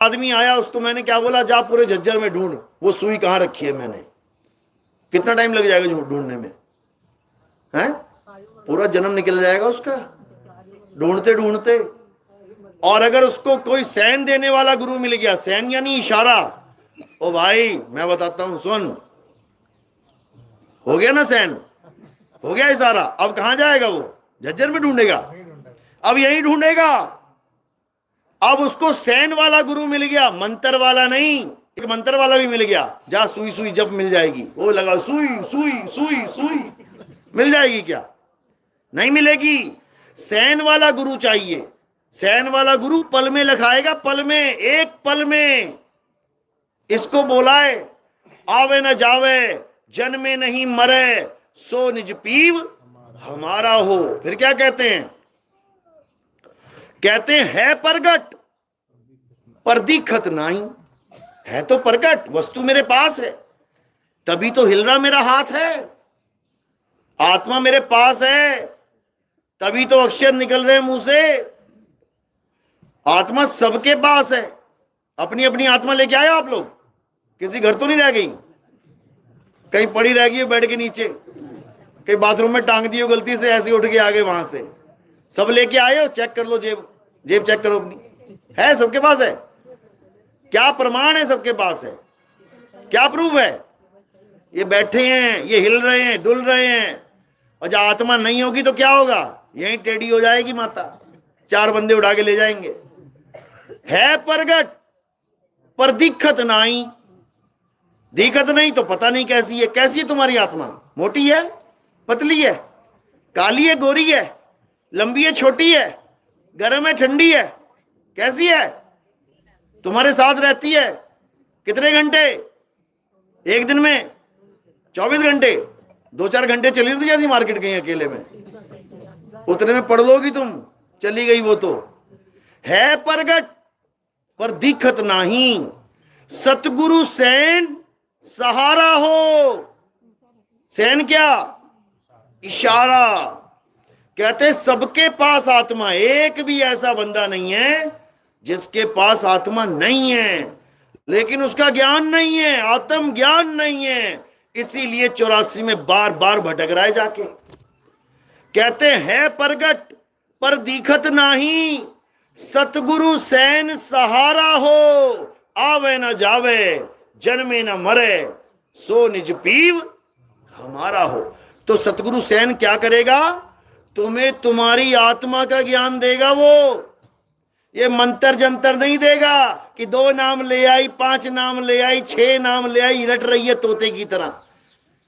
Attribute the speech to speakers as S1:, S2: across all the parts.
S1: आदमी आया, उसको मैंने क्या बोला, जा पूरे झज्जर में ढूंढ वो सुई कहाँ रखी है मैंने। कितना टाइम लग जाएगा ढूंढने में? हैं? पूरा जन्म निकल जाएगा उसका ढूंढते ढूंढते। और अगर उसको कोई सैन देने वाला गुरु मिल गया, सैन यानी इशारा, ओ भाई मैं बताता हूं सुन, हो गया ना सैन, हो गया इशारा, अब कहां जाएगा वो? झज्जर में ढूंढेगा, अब यही ढूंढेगा। अब उसको सैन वाला गुरु मिल गया, मंत्र वाला नहीं। एक मंत्र वाला भी मिल गया, जा सुई सुई जब मिल जाएगी, वो लगा सुई सुई सुई सुई, मिल जाएगी क्या? नहीं मिलेगी। सैन वाला गुरु चाहिए। सैन वाला गुरु पल में लिखाएगा, पल में, एक पल में। इसको बोलाए, आवे न जावे, जन्मे नहीं मरे, सो निज पीव हमारा हो। फिर क्या कहते हैं? कहते है प्रगट पर दिखत नहीं। है तो प्रगट, वस्तु मेरे पास है, तभी तो हिल रहा मेरा हाथ है। आत्मा मेरे पास है, तभी तो अक्षर निकल रहे मुंह से। आत्मा सबके पास है। अपनी अपनी आत्मा लेके आए आप लोग? किसी घर तो नहीं रह गई? कहीं पड़ी रह गई बेड के नीचे, कहीं बाथरूम में टांग दी हो गलती से, ऐसे उठ के आ गए वहां से। सब लेके आए हो? चेक कर लो, जेब जेब चेक करो अपनी, है सबके पास है। क्या प्रमाण है? सबके पास है। क्या प्रूफ है? ये बैठे हैं, ये हिल रहे हैं, डुल रहे हैं। और जब आत्मा नहीं होगी तो क्या होगा? यहीं टेढ़ी हो जाएगी माता, चार बंदे उठा के ले जाएंगे। है प्रगट पर दिखत नहीं। दिखत नहीं तो पता नहीं कैसी है। कैसी है तुम्हारी आत्मा? मोटी है, पतली है, काली है, गोरी है, लंबी है, छोटी है, गर्म है, ठंडी है? कैसी है? तुम्हारे साथ रहती है कितने घंटे? एक दिन में 24 घंटे। 2-4 घंटे चली तो जाती मार्केट कहीं अकेले में, उतने में पढ़ लोगी तुम, चली गई वो तो। है प्रगट पर दिखत नहीं, सतगुरु सैन सहारा हो। सैन क्या? इशारा। कहते सबके पास आत्मा, एक भी ऐसा बंदा नहीं है जिसके पास आत्मा नहीं है, लेकिन उसका ज्ञान नहीं है, आत्म ज्ञान नहीं है। इसीलिए 84 में बार बार भटक रहा है जाके। कहते हैं प्रगट पर दिखत नहीं, सतगुरु सैन सहारा हो। आवे न जावे, जन्मे न मरे, सो निज पीव हमारा हो। तो सतगुरु सैन क्या करेगा? तुम्हें तुम्हारी आत्मा का ज्ञान देगा। वो ये मंत्र जंतर नहीं देगा कि 2 नाम ले आई, 5 नाम ले आई, 6 नाम ले आई, लट रही है तोते की तरह।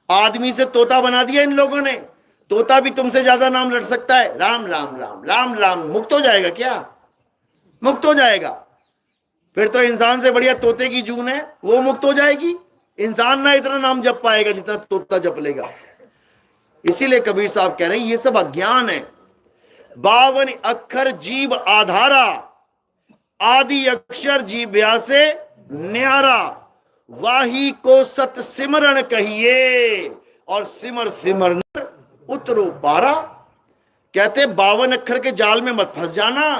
S1: आदमी से तोता बना दिया इन लोगों ने। तोता भी तुमसे ज्यादा नाम लट सकता है। राम राम राम राम राम, मुक्त हो जाएगा क्या? मुक्त हो जाएगा। फिर तो इंसान से बढ़िया तोते की जून है, वो मुक्त हो जाएगी। इंसान ना इतना नाम जप पाएगा जितना तोता जप लेगा। इसीलिए कबीर साहब कह रहे हैं ये सब अज्ञान है। 52 अक्षर जीव आधारा, आदि अक्षर जीव्या से न्यारा, वाही को सत सिमरण कहिए, और सिमर सिमर उतरो पारा। कहते 52 अक्षर के जाल में मत फंस जाना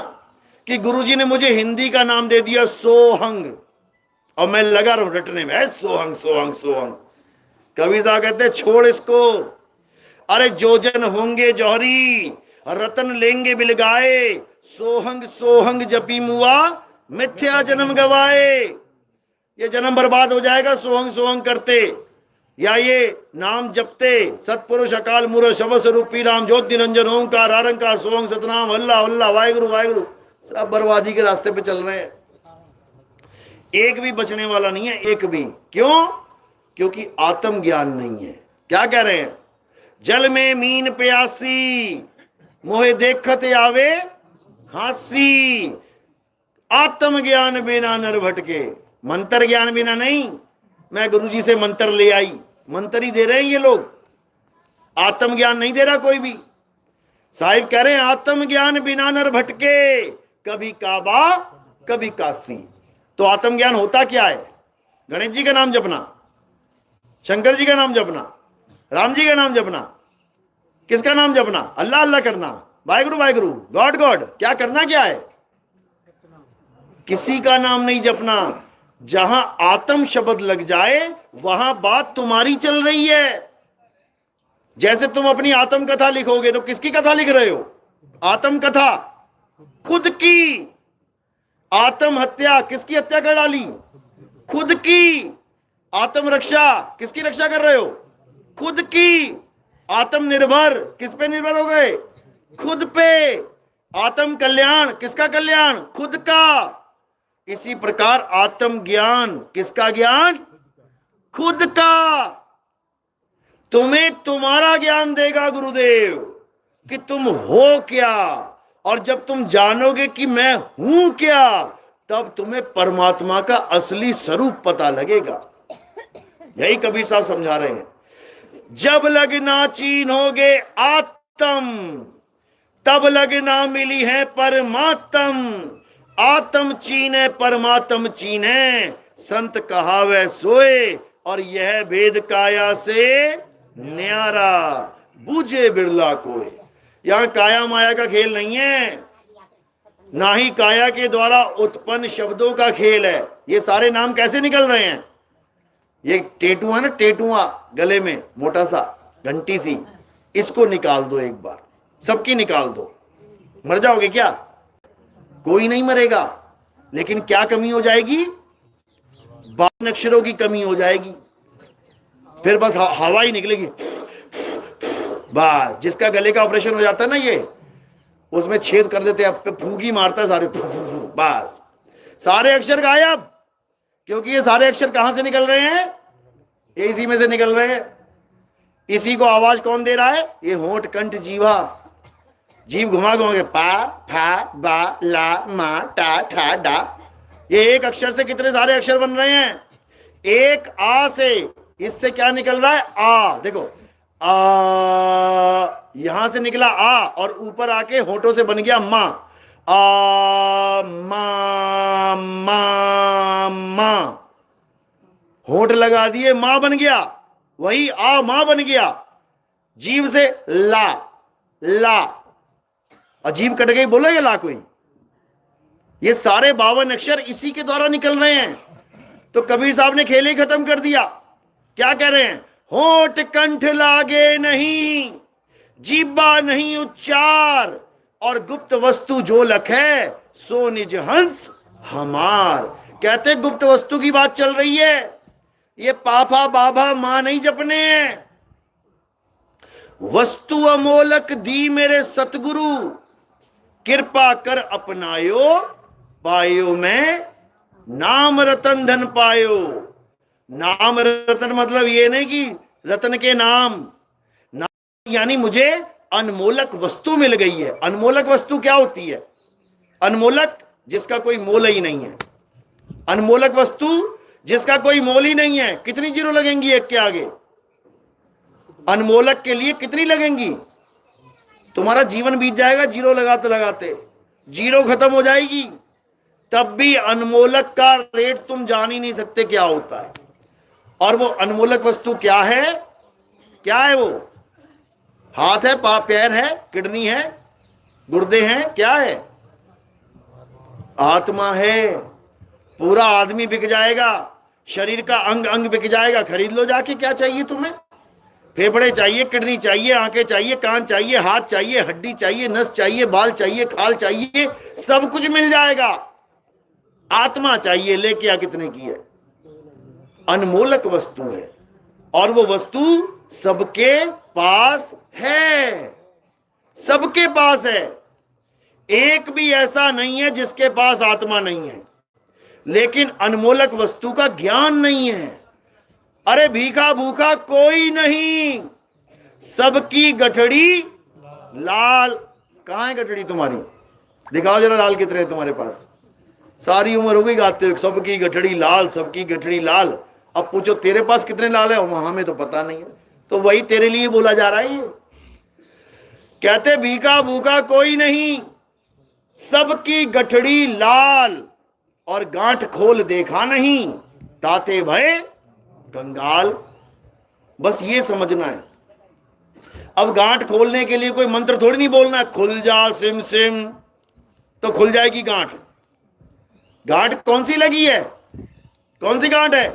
S1: कि गुरुजी ने मुझे हिंदी का नाम दे दिया सोहंग और मैं लगा रहा हूं रटने में, सोहंग सोहंग सोहंग। कबीर साहब कहते छोड़ इसको। अरे जो जन होंगे जौहरी, रतन लेंगे बिलगाए, सोहंग सोहंग जपी मुआ, मिथ्या जन्म गवाए। ये जन्म बर्बाद हो जाएगा सोहंग सोहंग करते, या ये नाम जपते। सतपुरुष अकाल मूरत शब्द स्वरूपी राम ज्योति निरंजन ओंकार आरंकार सोहंग सतनाम अल्लाह अल्लाह वाहेगुरु वाहेगुरु। सब बर्बादी के रास्ते पे चल रहे हैं। एक भी बचने वाला नहीं है, एक भी। क्यों? क्योंकि आत्म ज्ञान नहीं है। क्या कह रहे हैं? जल में मीन प्यासी, मोहे देखत आवे हासी। आत्म ज्ञान बिना नर भटके। मंत्र ज्ञान बिना नहीं। मैं गुरुजी से मंत्र ले आई, मंत्र ही दे रहे हैं ये लोग, आत्म ज्ञान नहीं दे रहा कोई भी। साहिब कह रहे हैं आत्म ज्ञान बिना नर भटके, कभी काबा कभी काशी। तो आत्म ज्ञान होता क्या है? गणेश जी का नाम जपना, शंकर जी का नाम जपना, राम जी का नाम जपना, किसका नाम जपना? अल्लाह अल्लाह करना, वाहेगुरु वाहेगुरु, गॉड गॉड। क्या करना क्या है? किसी का नाम नहीं जपना। जहां आत्म शब्द लग जाए वहां बात तुम्हारी चल रही है। जैसे तुम अपनी आत्म कथा लिखोगे तो किसकी कथा लिख रहे हो? आत्म कथा, खुद की। आत्म हत्या, किसकी हत्या कर डाली? खुद की। आत्म रक्षा, किसकी रक्षा कर रहे हो? खुद की। आत्मनिर्भर, किस पे निर्भर हो गए? खुद पे। आत्म कल्याण, किसका कल्याण? खुद का। इसी प्रकार आत्म ज्ञान, किसका ज्ञान? खुद का। तुम्हें तुम्हारा ज्ञान देगा गुरुदेव कि तुम हो क्या, और जब तुम जानोगे कि मैं हूं क्या, तब तुम्हें परमात्मा का असली स्वरूप पता लगेगा। यही कबीर साहब समझा रहे हैं। जब लगना चीन्होगे आत्म, तब लगना मिली है परमात्म। आत्म चीने परमात्म चीने, संत कहावे सोए, और यह भेद काया से न्यारा, बूझे बिरला कोई। यहां काया माया का खेल नहीं है, ना ही काया के द्वारा उत्पन्न शब्दों का खेल है। ये सारे नाम कैसे निकल रहे हैं? ये टेटू है ना, टेटुआ गले में मोटा सा घंटी सी, इसको निकाल दो एक बार, सबकी निकाल दो। मर जाओगे क्या? कोई नहीं मरेगा, लेकिन क्या कमी हो जाएगी? 52 अक्षरों की कमी हो जाएगी। फिर बस हवा ही निकलेगी बस। जिसका गले का ऑपरेशन हो जाता है ना, ये उसमें छेद कर देते हैं, फूंकी मारता है सारे, बस सारे अक्षर गायब। क्योंकि ये सारे अक्षर कहां से निकल रहे हैं? इसी में से निकल रहे हैं। इसी को आवाज कौन दे रहा है? ये होंठ, कंठ, जीवा। जीव घुमा घुमा के पा, फा, बा, ला, मा, टा, ठा, डा। ये एक अक्षर से कितने सारे अक्षर बन रहे हैं? एक आ से, इससे क्या निकल रहा है? आ। देखो, आ, यहां से निकला आ, और ऊपर आके होठों से बन गया मा। आ, मा, मा, मा। होठ लगा दिए, मां बन गया। वही आ मां बन गया। जीव से ला, ला, और जीव कट गई, बोलेगा ला कोई? ये सारे 52 अक्षर इसी के द्वारा निकल रहे हैं। तो कबीर साहब ने खेल ही खत्म कर दिया। क्या कह रहे हैं? होठ कंठ लागे नहीं, जीबा नहीं उच्चार, और गुप्त वस्तु जो लखे, सो निज हंस हमार। कहते गुप्त वस्तु की बात चल रही है। ये पापा बाबा मां नहीं जपने हैं। वस्तु अमोलक दी मेरे सतगुरु, कृपा कर अपनायो, पायो में नाम रतन धन पायो। नाम रतन मतलब ये नहीं कि रतन के नाम, यानी मुझे अनमोलक वस्तु मिल गई है। अनमोलक वस्तु क्या होती है? अनमोलक जिसका कोई मोल ही नहीं है। अनमोलक वस्तु जिसका कोई मोल ही नहीं है। कितनी जीरो लगेंगी एक के आगे? अनमोलक के लिए कितनी लगेंगी? तुम्हारा जीवन बीत जाएगा जीरो लगाते लगाते, जीरो खत्म हो जाएगी, तब भी अनमोलक का रेट तुम जान ही नहीं सकते क्या होता है। और वो अनमोलक वस्तु क्या है? क्या है वो? हाथ है, पैर है, किडनी है, गुर्दे हैं, क्या है? आत्मा है। पूरा आदमी बिक जाएगा, शरीर का अंग अंग बिक जाएगा, खरीद लो जाके। क्या चाहिए तुम्हें? फेफड़े चाहिए, किडनी चाहिए, आंखें चाहिए, कान चाहिए, हाथ चाहिए, हड्डी चाहिए, नस चाहिए, बाल चाहिए, खाल चाहिए, सब कुछ मिल जाएगा। आत्मा चाहिए, लेके आ कितने की है? अनमोलक वस्तु है, और वो वस्तु सबके पास है। सबके पास है। एक भी ऐसा नहीं है जिसके पास आत्मा नहीं है, लेकिन अनमोलक वस्तु का ज्ञान नहीं है। अरे भीखा भूखा कोई नहीं, सबकी गठड़ी लाल। कहां है गठड़ी तुम्हारी? दिखाओ जरा, लाल कितने हैं तुम्हारे पास? सारी उम्र हो गई गाते हो सबकी गठड़ी लाल, सबकी गठड़ी लाल। अब पूछो तेरे पास कितने लाल है? वहां में तो पता नहीं है। तो वही तेरे लिए बोला जा रहा है। ये कहते भीखा भूखा कोई नहीं, सबकी गठड़ी लाल, और गांठ खोल देखा नहीं, ताते भय कंगाल। बस ये समझना है। अब गांठ खोलने के लिए कोई मंत्र थोड़ी नहीं बोलना है, खुल जा सिम सिम, तो खुल जाएगी गांठ। गांठ कौन सी लगी है? कौन सी गांठ है?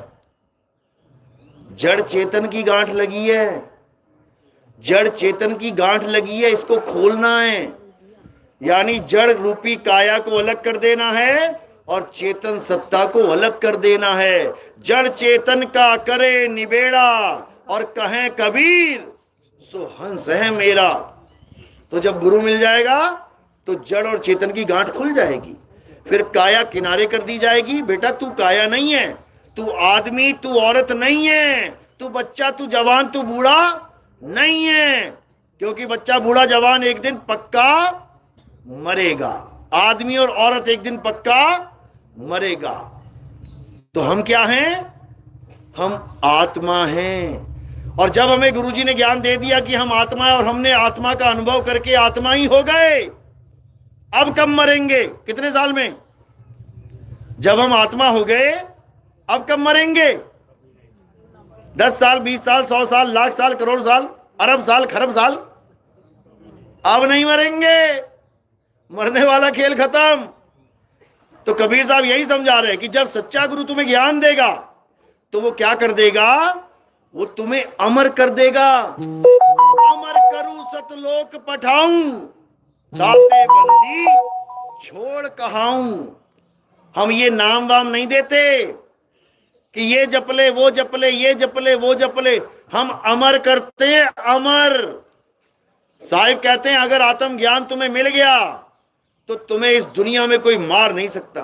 S1: जड़ चेतन की गांठ लगी है। जड़ चेतन की गांठ लगी है, इसको खोलना है। यानी जड़ रूपी काया को अलग कर देना है और चेतन सत्ता को अलग कर देना है। जड़ चेतन का करे निबेड़ा और कहें कबीर सो हंस है मेरा। तो जब गुरु मिल जाएगा तो जड़ और चेतन की गांठ खुल जाएगी, फिर काया किनारे कर दी जाएगी। बेटा तू काया नहीं है, तू आदमी, तू औरत नहीं है, तू बच्चा, तू जवान, तू बूढ़ा नहीं है। क्योंकि बच्चा, बूढ़ा, जवान एक दिन पक्का मरेगा, आदमी और औरत एक दिन पक्का मरेगा। तो हम क्या हैं? हम आत्मा हैं। और जब हमें गुरुजी ने ज्ञान दे दिया कि हम आत्मा है और हमने आत्मा का अनुभव करके आत्मा ही हो गए, अब कब मरेंगे? कितने साल में? जब हम आत्मा हो गए अब कब मरेंगे? 10 साल, 20 साल, 100 साल, लाख साल, करोड़ साल, अरब साल, खरब साल? अब नहीं मरेंगे, मरने वाला खेल खत्म। तो कबीर साहब यही समझा रहे हैं कि जब सच्चा गुरु तुम्हें ज्ञान देगा तो वो क्या कर देगा? वो तुम्हें अमर कर देगा। अमर करूं सतलोक पठाऊं, दाते बंदी छोड़ कहाऊं। हम ये नाम वाम नहीं देते कि ये जपले, वो जपले, ये जपले, वो जपले। हम अमर करते हैं, अमर। साहिब कहते हैं अगर आत्म ज्ञान तुम्हें मिल गया तो तुम्हें इस दुनिया में कोई मार नहीं सकता।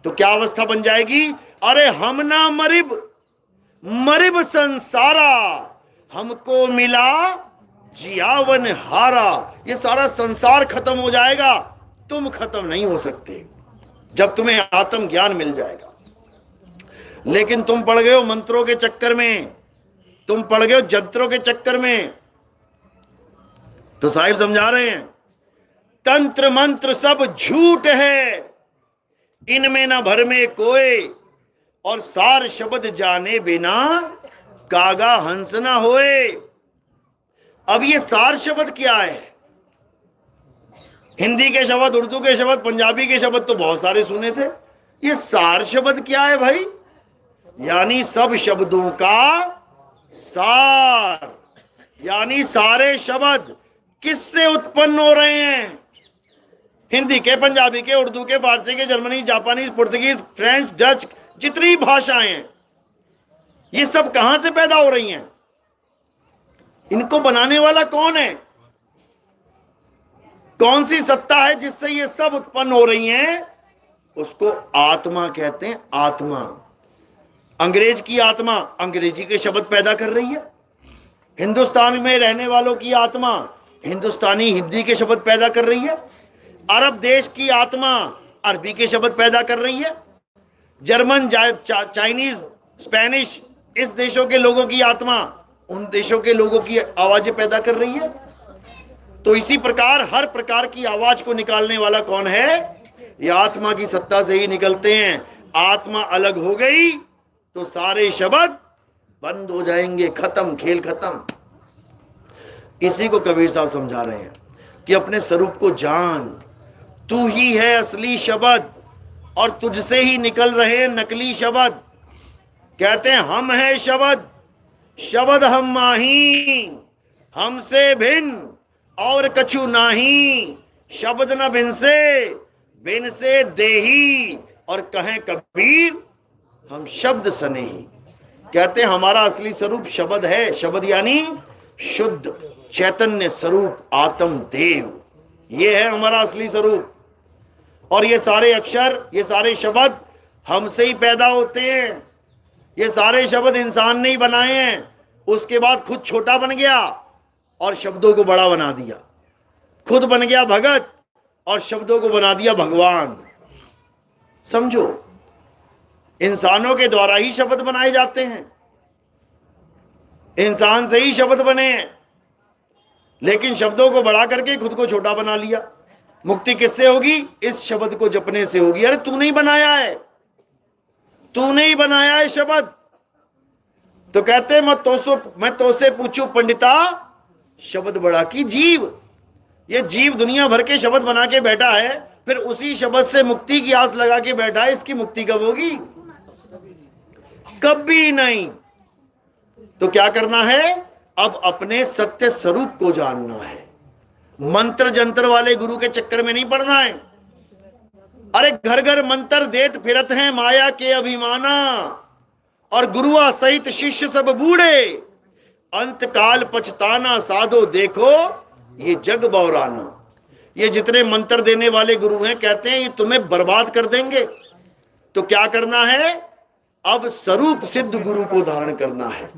S1: तो क्या अवस्था बन जाएगी? अरे हम ना मरिब, मरिब संसारा, हमको मिला जियावन हारा। ये सारा संसार खत्म हो जाएगा, तुम खत्म नहीं हो सकते जब तुम्हें आत्म ज्ञान मिल जाएगा। लेकिन तुम पड़ गए हो मंत्रों के चक्कर में, तुम पड़ गए हो जंत्रों के चक्कर में। तो साहिब समझा रहे हैं तंत्र मंत्र सब झूठ है, इनमें न भर में कोई, और सार शब्द जाने बिना कागा हंस ना होए। अब ये सार शब्द क्या है? हिंदी के शब्द, उर्दू के शब्द, पंजाबी के शब्द तो बहुत सारे सुने थे। ये सार शब्द क्या है भाई? यानी सब शब्दों का सार। यानी सारे शब्द किससे उत्पन्न हो रहे हैं? हिंदी के, पंजाबी के, उर्दू के, फारसी के, जर्मनी, जापानी, पुर्तगीज, फ्रेंच, डच, जितनी भाषाएं हैं ये सब कहां से पैदा हो रही हैं? इनको बनाने वाला कौन है? कौन सी सत्ता है जिससे ये सब उत्पन्न हो रही हैं? उसको आत्मा कहते हैं। आत्मा, अंग्रेज की आत्मा अंग्रेजी के शब्द पैदा कर रही है। हिंदुस्तान में रहने वालों की आत्मा हिंदुस्तानी हिंदी के शब्द पैदा कर रही है। अरब देश की आत्मा अरबी के शब्द पैदा कर रही है। जर्मन, चाइनीज, स्पेनिश, इस देशों के लोगों की आत्मा उन देशों के लोगों की आवाजें पैदा कर रही है। तो इसी प्रकार हर प्रकार की आवाज को निकालने वाला कौन है? ये आत्मा की सत्ता से ही निकलते हैं। आत्मा अलग हो गई तो सारे शब्द बंद हो जाएंगे, खत्म, खेल खत्म। इसी को कबीर साहब समझा रहे हैं कि अपने स्वरूप को जान, तू ही है असली शब्द और तुझसे ही निकल रहे नकली शब्द। कहते हैं हम हैं शब्द, शब्द हम माही, हमसे भिन्न और कछु नाही। शब्द न बिन से देही, और कहें कबीर हम शब्द सने ही। कहते हैं हमारा असली स्वरूप शब्द है। शब्द यानी शुद्ध चैतन्य स्वरूप आत्म देव, ये है हमारा असली स्वरूप। और ये सारे अक्षर, ये सारे शब्द हमसे ही पैदा होते हैं। ये सारे शब्द इंसान ने ही बनाए हैं। उसके बाद खुद छोटा बन गया और शब्दों को बड़ा बना दिया। खुद बन गया भगत और शब्दों को बना दिया भगवान। समझो, इंसानों के द्वारा ही शब्द बनाए जाते हैं, इंसान से ही शब्द बने हैं, लेकिन शब्दों को बड़ा करके खुद को छोटा बना लिया। मुक्ति किससे होगी? इस शब्द को जपने से होगी। अरे तू नहीं बनाया है, तूने ही बनाया है शब्द। तो कहते मैं तो से पूछूं पंडिता, शब्द बड़ा की जीव। ये जीव दुनिया भर के शब्द बना के बैठा है, फिर उसी शब्द से मुक्ति की आस लगा के बैठा है, इसकी मुक्ति कब होगी? कभी नहीं। तो क्या करना है? अब अपने सत्य स्वरूप को जानना है। मंत्र जंतर वाले गुरु के चक्कर में नहीं पड़ना है। अरे घर घर मंत्र देत फिरत हैं माया के अभिमाना, और गुरुआ सहित शिष्य सब बूढ़े, अंत काल पछताना साधो देखो ये जग बौराना। ये जितने मंत्र देने वाले गुरु हैं कहते हैं ये तुम्हें बर्बाद कर देंगे। तो क्या करना है? अब स्वरूप सिद्ध गुरु को धारण करना है।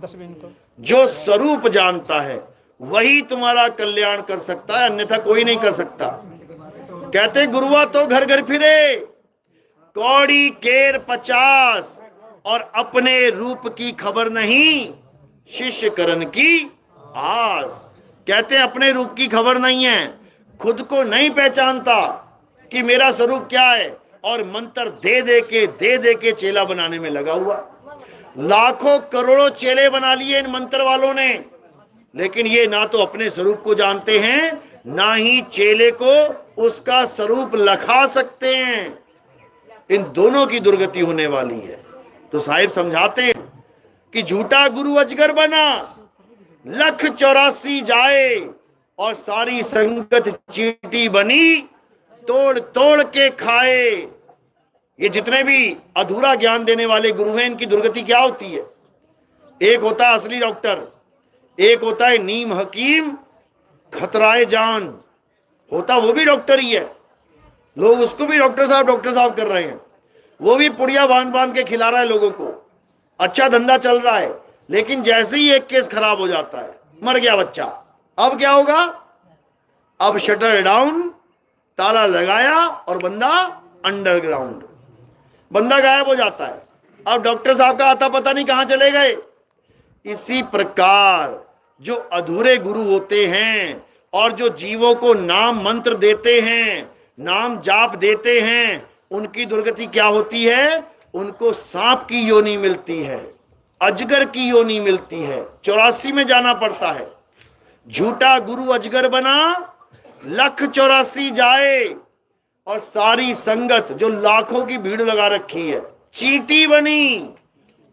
S1: जो स्वरूप जानता है वही तुम्हारा कल्याण कर सकता है, अन्यथा कोई नहीं कर सकता। कहते गुरुआ तो घर घर फिरे, कौड़ी केर 50, और अपने रूप की खबर नहीं, शिष्य करण की आस। कहते अपने रूप की खबर नहीं है, खुद को नहीं पहचानता कि मेरा स्वरूप क्या है, और मंत्र दे दे के चेला बनाने में लगा हुआ। लाखों करोड़ों चेले बना लिए इन मंत्र वालों ने, लेकिन ये ना तो अपने स्वरूप को जानते हैं, ना ही चेले को उसका स्वरूप लखा सकते हैं। इन दोनों की दुर्गति होने वाली है। तो साहिब समझाते हैं कि झूठा गुरु अजगर बना, 184 जाए, और सारी संगत चींटी बनी, तोड़ तोड़ के खाए। ये जितने भी अधूरा ज्ञान देने वाले गुरु हैं, इनकी दुर्गति क्या होती है? एक होता है असली डॉक्टर, एक होता है नीम हकीम, खतराए जान होता, वो भी डॉक्टर ही है। लोग उसको भी डॉक्टर साहब कर रहे हैं। वो भी पुड़िया बांध बांध के खिला रहा है लोगों को, अच्छा धंधा चल रहा है। लेकिन जैसे ही एक केस खराब हो जाता है, मर गया बच्चा, अब क्या होगा? अब शटर डाउन, ताला लगाया, और बंदा अंडरग्राउंड, बंदा गायब हो जाता है। अब डॉक्टर साहब का आता पता नहीं कहां चले गए। इसी प्रकार जो अधूरे गुरु होते हैं और जो जीवों को नाम मंत्र देते हैं, नाम जाप देते हैं, उनकी दुर्गति क्या होती है? उनको सांप की योनि मिलती है, अजगर की योनि मिलती है, 84 में जाना पड़ता है। झूठा गुरु अजगर बना, 184 जाए, और सारी संगत जो लाखों की भीड़ लगा रखी है, चींटी बनी,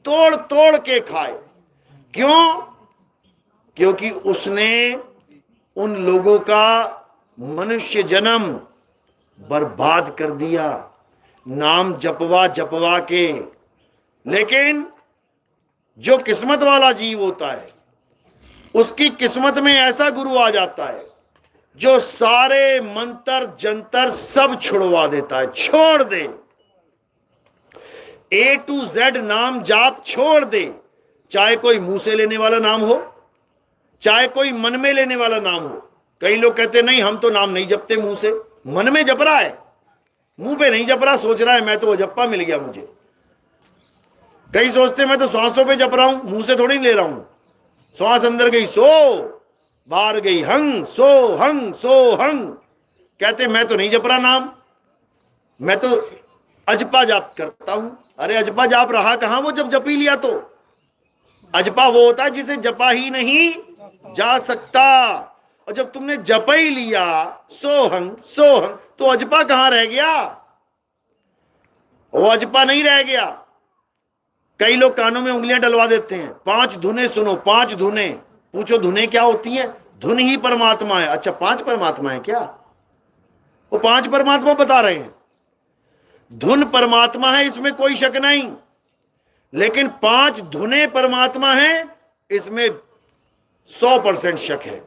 S1: तोड़ तोड़ के खाए। क्यों? क्योंकि उसने उन लोगों का मनुष्य जन्म बर्बाद कर दिया, नाम जपवा के। लेकिन जो किस्मत वाला जीव होता है, उसकी किस्मत में ऐसा गुरु आ जाता है जो सारे मंत्र जंतर सब छुड़वा देता है, छोड़ दे, A to Z नाम जाप छोड़ दे। चाहे कोई मुंह से लेने वाला नाम हो, चाहे कोई मन में लेने वाला नाम हो। कई लोग कहते नहीं हम तो नाम नहीं जपते मुंह से, मन में जप रहा है, मुंह पे नहीं जप रहा, सोच रहा है मैं तो जप्पा मिल गया मुझे। कई सोचते मैं तो सांसों पे जप रहा हूं, मुंह से थोड़ी ले रहा हूं। श्वास अंदर गई सो, बाहर गई हंग सो हंग। कहते मैं तो नहीं जप रहा नाम, मैं तो अजपा जाप करता हूं। अरे अजपा जाप रहा कहां वो जब जप ही लिया तो? अजपा वो होता है जिसे जपा ही नहीं जा सकता, और जब तुमने जप ही लिया सोहंग तो अजपा कहां रह गया? वो अजपा नहीं रह गया। कई लोग कानों में उंगलियां डलवा देते हैं, 5 धुनें सुनो, 5 धुनें। पूछो धुनें क्या होती है? धुन ही परमात्मा है। अच्छा 5 परमात्मा है क्या? वो 5 परमात्मा बता रहे हैं। धुन परमात्मा है, इसमें कोई शक नहीं, लेकिन 5 धुनें परमात्मा है, इसमें 100% शक है,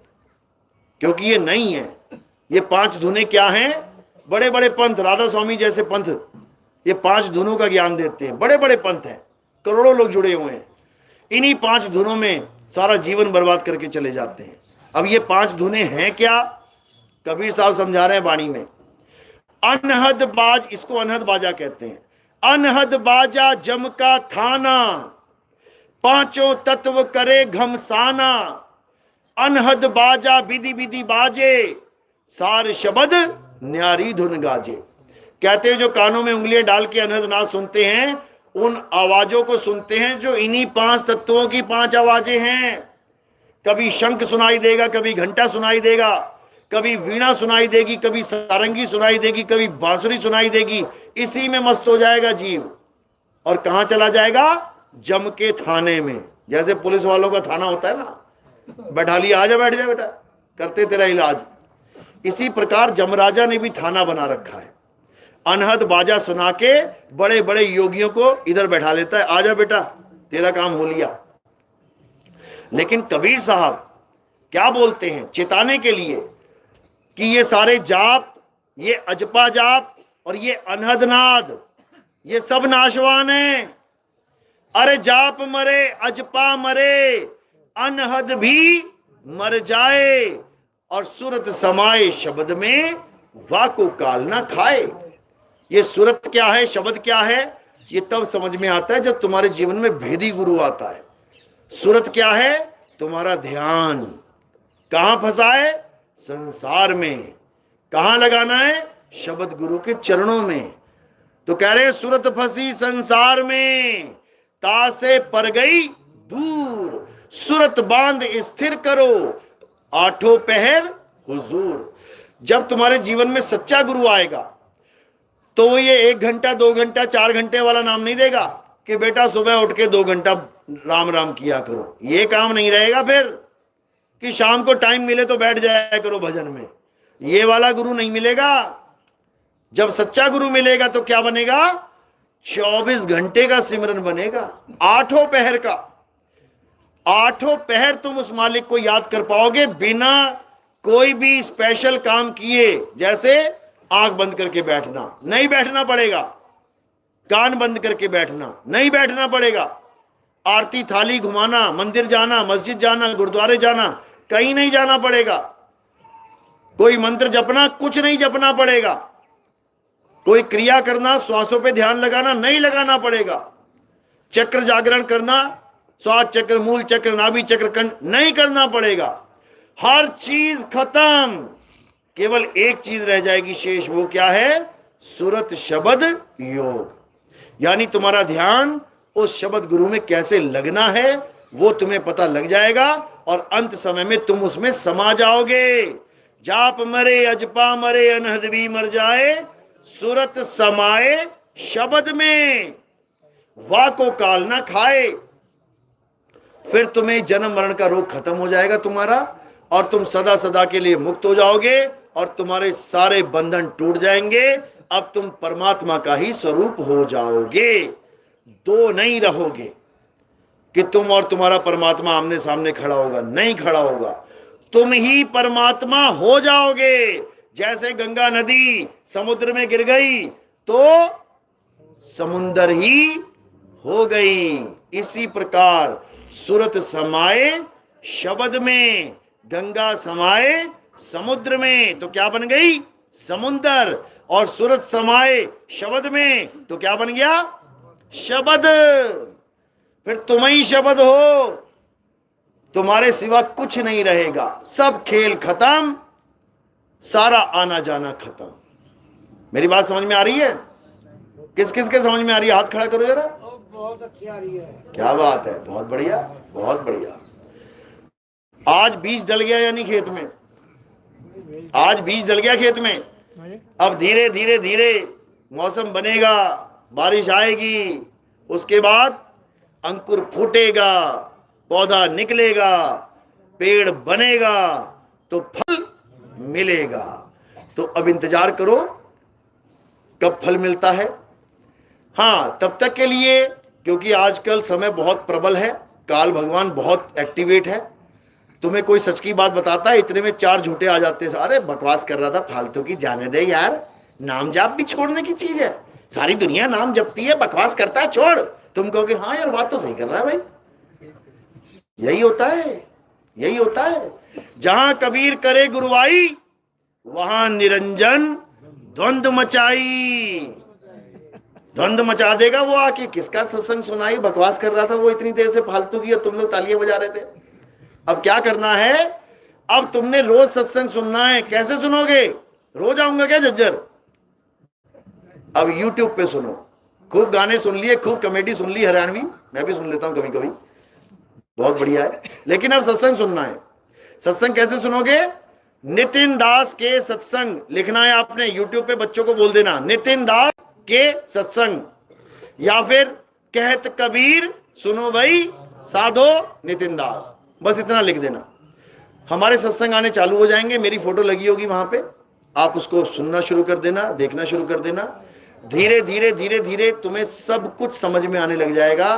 S1: क्योंकि ये नहीं है। ये 5 धुनें क्या हैं? बड़े बड़े पंथ, राधा स्वामी जैसे पंथ, ये 5 धुनों का ज्ञान देते हैं। बड़े बड़े पंथ हैं, करोड़ों लोग जुड़े हुए हैं, इन्हीं 5 धुनों में सारा जीवन बर्बाद करके चले जाते हैं। अब ये 5 धुनें हैं क्या? कबीर साहब समझा रहे हैं वाणी में। अनहद बाज, इसको अनहद बाजा कहते हैं। अनहद बाजा जम का थाना, 5 तत्व करे घमसाना। अनहद बाजा विधि विधि बाजे, सार शब्द न्यारी धुन गाजे। कहते हैं जो कानों में उंगलियां डाल के अनहद नाद सुनते हैं, उन आवाजों को सुनते हैं जो इन्हीं 5 तत्वों की 5 आवाजें हैं। कभी शंख सुनाई देगा, कभी घंटा सुनाई देगा, कभी वीणा सुनाई देगी, कभी सारंगी सुनाई देगी, कभी बांसुरी सुनाई देगी, इसी में मस्त हो जाएगा जीव। और कहां चला जाएगा? जम के थाने में। जैसे पुलिस वालों का थाना होता है ना, बैठा लिया, आजा बैठ जा बेटा, करते तेरा इलाज। इसी प्रकार जमराजा ने भी थाना बना रखा है। अनहद बाजा सुना के बड़े बड़े योगियों को इधर बैठा लेता है, आजा बेटा तेरा काम हो लिया। लेकिन कबीर साहब क्या बोलते हैं चिताने के लिए कि ये सारे जाप, ये अजपा जाप और ये अनहद नाद, ये सब नाशवान है। अरे जाप मरे, अजपा मरे, अनहद भी मर जाए, और सूरत समाए शब्द में, वाको काल ना खाए। ये सूरत क्या है, शब्द क्या है, ये तब समझ में आता है जब तुम्हारे जीवन में भेदी गुरु आता है। सूरत क्या है? तुम्हारा ध्यान कहां फंसा है? संसार में। कहां लगाना है? शब्द गुरु के चरणों में। तो कह रहे सूरत फंसी संसार में, तासे पर गई दूर, सूरत बांध स्थिर करो, आठों पहर हुजूर। जब तुम्हारे जीवन में सच्चा गुरु आएगा तो वो ये 1 घंटा 2 घंटा 4 घंटे वाला नाम नहीं देगा कि बेटा सुबह उठ के 2 घंटा राम राम किया करो। ये काम नहीं रहेगा फिर कि शाम को टाइम मिले तो बैठ जाया करो भजन में। ये वाला गुरु नहीं मिलेगा। जब सच्चा गुरु मिलेगा तो क्या बनेगा? 24 घंटे का सिमरन बनेगा, 8 पहर का। 8 पहर तुम उस मालिक को याद कर पाओगे बिना कोई भी स्पेशल काम किए। जैसे आंख बंद करके बैठना, नहीं बैठना पड़ेगा। कान बंद करके बैठना, नहीं बैठना पड़ेगा। आरती थाली घुमाना, मंदिर जाना, मस्जिद जाना, गुरुद्वारे जाना, कहीं नहीं जाना पड़ेगा। कोई मंत्र जपना, कुछ नहीं जपना पड़ेगा। कोई क्रिया करना, श्वासों पे ध्यान लगाना, नहीं लगाना पड़ेगा। चक्र जागरण करना, श्वास चक्र, मूल चक्र, नाभि चक्र, कंठ, नहीं करना पड़ेगा। हर चीज खत्म, केवल एक चीज रह जाएगी शेष। वो क्या है? सूरत शब्द योग। यानी तुम्हारा ध्यान उस शब्द गुरु में कैसे लगना है वो तुम्हें पता लग जाएगा, और अंत समय में तुम उसमें समा जाओगे। जाप मरे, अजपा मरे, अनहद भी मर जाए, सूरत समाए शब्द में, वाको काल ना खाए। फिर तुम्हें जन्म मरण का रोग खत्म हो जाएगा तुम्हारा, और तुम सदा सदा के लिए मुक्त हो जाओगे, और तुम्हारे सारे बंधन टूट जाएंगे। अब तुम परमात्मा का ही स्वरूप हो जाओगे। दो नहीं रहोगे कि तुम और तुम्हारा परमात्मा आमने सामने खड़ा होगा, नहीं खड़ा होगा। तुम ही परमात्मा हो जाओगे। जैसे गंगा नदी समुद्र में गिर गई तो समुंदर ही हो गई, इसी प्रकार सूरत समाए शब्द में, गंगा समाए समुद्र में, तो क्या बन गई? समुंदर। और सूरत समाए शब्द में तो क्या बन गया? शब्द। फिर तुम ही शब्द हो, तुम्हारे सिवा कुछ नहीं रहेगा। सब खेल खत्म, सारा आना जाना खत्म। मेरी बात समझ में आ रही है? किस किस के समझ में आ रही है? हाथ खड़ा करो जरा।
S2: बहुत अच्छी आ रही है।
S1: क्या बात है, बहुत बढ़िया, बहुत बढ़िया। आज बीज डल गया यानी खेत में, आज बीज डल गया खेत में। अब धीरे धीरे धीरे मौसम बनेगा, बारिश आएगी, उसके बाद अंकुर फूटेगा, पौधा निकलेगा, पेड़ बनेगा, तो फल मिलेगा। तो अब इंतजार करो कब फल मिलता है। हाँ, तब तक के लिए, क्योंकि आजकल समय बहुत प्रबल है, काल भगवान बहुत एक्टिवेट है। तुम्हें कोई सच की बात बताता है, इतने में 4 झूठे आ जाते हैं। अरे बकवास कर रहा था, फालतू की, जाने दे यार, नाम जाप भी छोड़ने की चीज है। सारी दुनिया नाम जपती है, बकवास करता है, छोड़। तुम कहोगे हाँ यार बात तो सही कर रहा है भाई। यही होता है, यही होता है। जहां कबीर करे गुरुवाई, वहां निरंजन द्वंद मचाई। द्वंद मचा देगा वो आके। किसका सत्संग सुनाई, बकवास कर रहा था वो इतनी देर से फालतू की, और तुम लोग तालियां बजा रहे थे। अब क्या करना है? अब तुमने रोज सत्संग सुनना है। कैसे सुनोगे? रोज आऊंगा क्या झज्जर? अब YouTube पे सुनो। खूब गाने सुन लिए, खूब कॉमेडी सुन ली, हरियाणवी, मैं भी सुन लेता हूं कभी कभी, बहुत बढ़िया है। लेकिन अब सत्संग सुनना है। सत्संग कैसे सुनोगे? नितिन दास के सत्संग लिखना है आपने, यूट्यूब पे बच्चों को बोल देना नितिन दास के सत्संग, या फिर कहत कबीर सुनो भाई साधो नितिन दास, बस इतना लिख देना। हमारे सत्संग आने चालू हो जाएंगे, मेरी फोटो लगी होगी वहां पे, आप उसको सुनना शुरू कर देना, देखना शुरू कर देना। धीरे धीरे धीरे धीरे तुम्हें सब कुछ समझ में आने लग जाएगा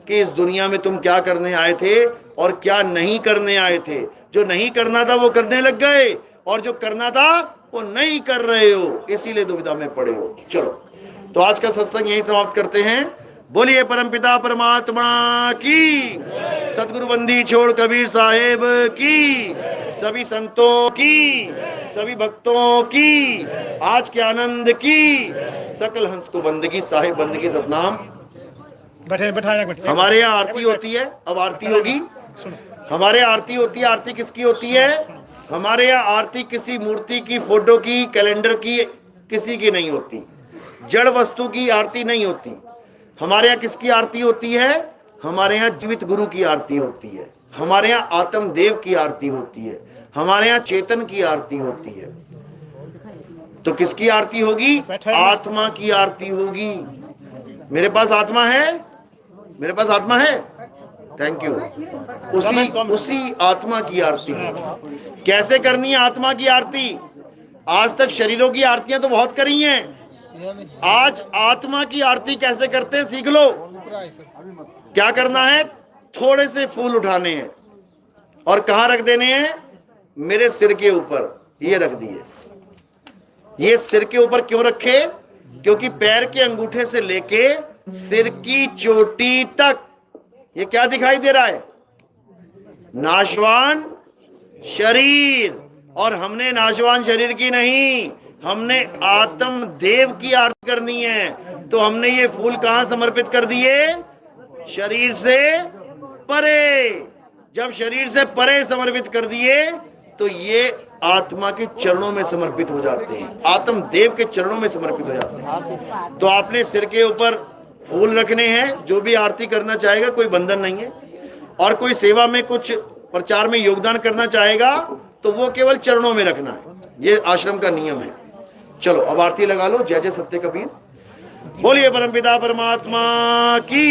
S1: कि इस दुनिया में तुम क्या करने आए थे और क्या नहीं करने आए थे। जो नहीं करना था वो करने लग गए, और जो करना था वो नहीं कर रहे हो, इसीलिए दुविधा में पड़े हो। चलो, तो आज का सत्संग यही समाप्त करते हैं। बोलिए परमपिता परमात्मा की, सतगुरु बंदी छोड़ कबीर साहेब की, सभी संतों की, सभी भक्तों की, आज के आनंद की, सकल हंस को बंदगी, साहिब बंदगी, सतनाम। हमारे यहाँ आरती होती है, अब आरती होगी। हमारे आरती होती है, आरती किसकी होती है? हमारे यहाँ आरती किसी मूर्ति की, फोटो की, कैलेंडर की, किसी की नहीं होती। जड़ वस्तु की आरती नहीं होती। हमारे यहाँ किसकी आरती होती है? हमारे यहाँ जीवित गुरु की आरती होती है। हमारे यहाँ आत्म देव की आरती होती है। हमारे यहाँ चेतन की आरती होती है। तो किसकी आरती होगी? आत्मा की आरती होगी। मेरे पास आत्मा है, मेरे पास आत्मा है, थैंक यू। उसी आत्मा की आरती होगी। कैसे करनी है आत्मा की आरती? आज तक शरीरों की आरतियां तो बहुत करी हैं, आज आत्मा की आरती कैसे करते हैं सीख लो। क्या करना है? थोड़े से फूल उठाने हैं और कहां रख देने हैं? मेरे सिर के ऊपर। ये रख दिए। ये सिर के ऊपर क्यों रखे? क्योंकि पैर के अंगूठे से लेके सिर की चोटी तक ये क्या दिखाई दे रहा है? नाशवान शरीर। और हमने नाशवान शरीर की नहीं, हमने आत्म देव की आरती करनी है। तो हमने ये फूल कहां समर्पित कर दिए? शरीर से परे। जब शरीर से परे समर्पित कर दिए तो ये आत्मा के चरणों में समर्पित हो जाते हैं, आत्म देव के चरणों में समर्पित हो जाते हैं। तो आपने सिर के ऊपर फूल रखने हैं। जो भी आरती करना चाहेगा, कोई बंधन नहीं है। और कोई सेवा में, कुछ प्रचार में योगदान करना चाहेगा तो वो केवल चरणों में रखना है। ये आश्रम का नियम है। चलो, अब आरती लगा लो। जय जय सत्य कबीर। बोलिए परमपिता परमात्मा की,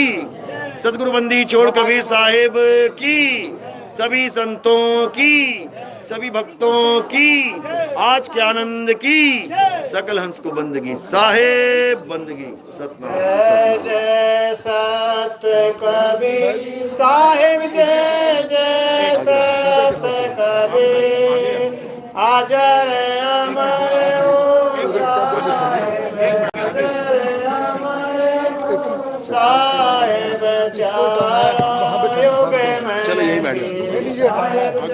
S1: सतगुरु बंदी छोड़ कबीर साहेब की, सभी संतों की, सभी भक्तों की, आज के आनंद की, सकल हंस को बंदगी, साहेब बंदगी, सतनाम।
S2: जय जय सत्य कबीर साहिब, जय जय सत्य कबीर, अजर अमर हो साहिब, चारों युग में।
S1: चलो, यही बैठ जाओ।